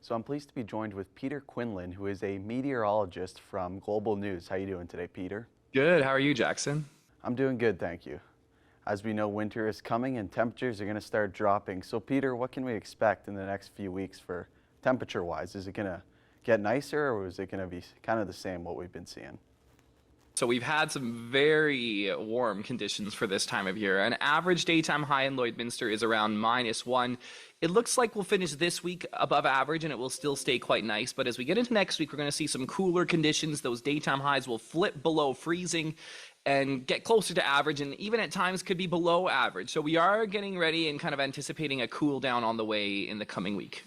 So I'm pleased to be joined with Peter Quinlan, who is a meteorologist from Global News. How are you doing today, Peter? Good. How are you, Jackson? I'm doing good, thank you. As we know, winter is coming and temperatures are going to start dropping. So Peter, what can we expect in the next few weeks for temperature-wise? Is it going to get nicer, or is it going to be kind of the same what we've been seeing? So we've had some very warm conditions for this time of year. An average daytime high in Lloydminster is around -1. It looks like we'll finish this week above average and it will still stay quite nice. But as we get into next week, we're going to see some cooler conditions. Those daytime highs will flip below freezing and get closer to average, and even at times could be below average. So we are getting ready and kind of anticipating a cool down on the way in the coming week.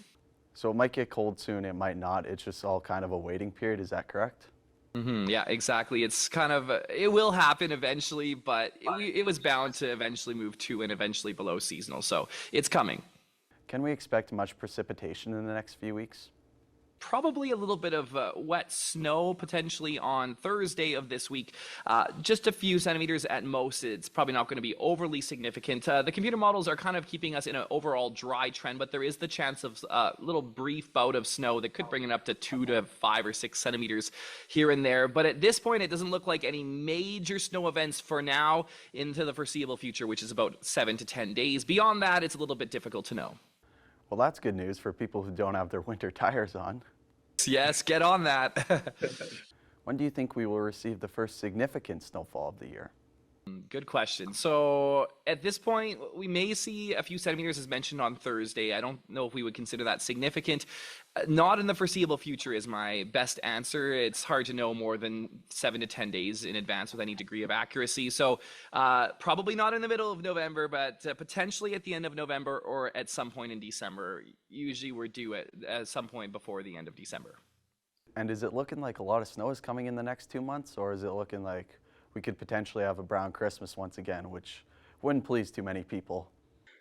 So it might get cold soon, it might not. It's just all kind of a waiting period. Is that correct? Yeah, exactly. It's kind of, it will happen eventually, but it was bound to eventually move to and eventually below seasonal. So it's coming. Can we expect much precipitation in the next few weeks? Probably a little bit of wet snow potentially on Thursday of this week. Just a few centimeters at most. It's probably not going to be overly significant. The computer models are kind of keeping us in an overall dry trend, but there is the chance of a little brief bout of snow that could bring it up to 2 to 5 or 6 centimeters here and there. But at this point, it doesn't look like any major snow events for now into the foreseeable future, which is about 7 to 10 days. Beyond that, it's a little bit difficult to know. Well, that's good news for people who don't have their winter tires on. Yes, get on that. When do you think we will receive the first significant snowfall of the year? Good question. So at this point, we may see a few centimeters as mentioned on Thursday. I don't know if we would consider that significant. Not in the foreseeable future is my best answer. It's hard to know more than 7 to 10 days in advance with any degree of accuracy. So probably not in the middle of November, but potentially at the end of November or at some point in December. Usually we're due at some point before the end of December. And is it looking like a lot of snow is coming in the next 2 months, or is it looking like we could potentially have a brown Christmas once again, which wouldn't please too many people?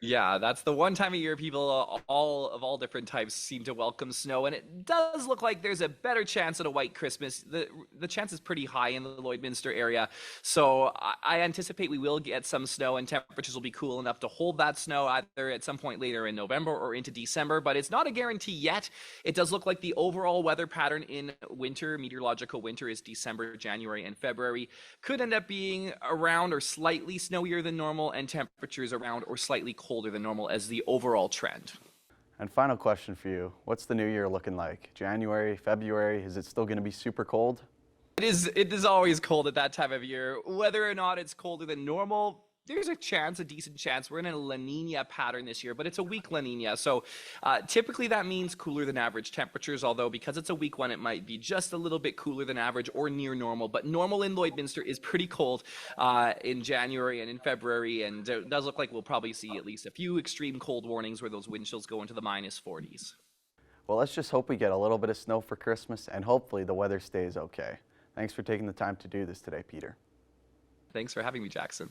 Yeah, that's the one time of year people all different types seem to welcome snow, and it does look like there's a better chance at a white Christmas. The chance is pretty high in the Lloydminster area, so I anticipate we will get some snow, and temperatures will be cool enough to hold that snow either at some point later in November or into December, but it's not a guarantee yet. It does look like the overall weather pattern in winter, meteorological winter, is December, January, and February. Could end up being around or slightly snowier than normal, and temperatures around or slightly colder than normal as the overall trend. And final question for you. What's the new year looking like? January, February? Is it still going to be super cold? It is always cold at that time of year. Whether or not it's colder than normal, there's a decent chance. We're in a La Nina pattern this year, but it's a weak La Nina. So typically that means cooler than average temperatures, although because it's a weak one, it might be just a little bit cooler than average or near normal. But normal in Lloydminster is pretty cold in January and in February, and it does look like we'll probably see at least a few extreme cold warnings where those wind chills go into the -40s. Well, let's just hope we get a little bit of snow for Christmas, and hopefully the weather stays okay. Thanks for taking the time to do this today, Peter. Thanks for having me, Jackson.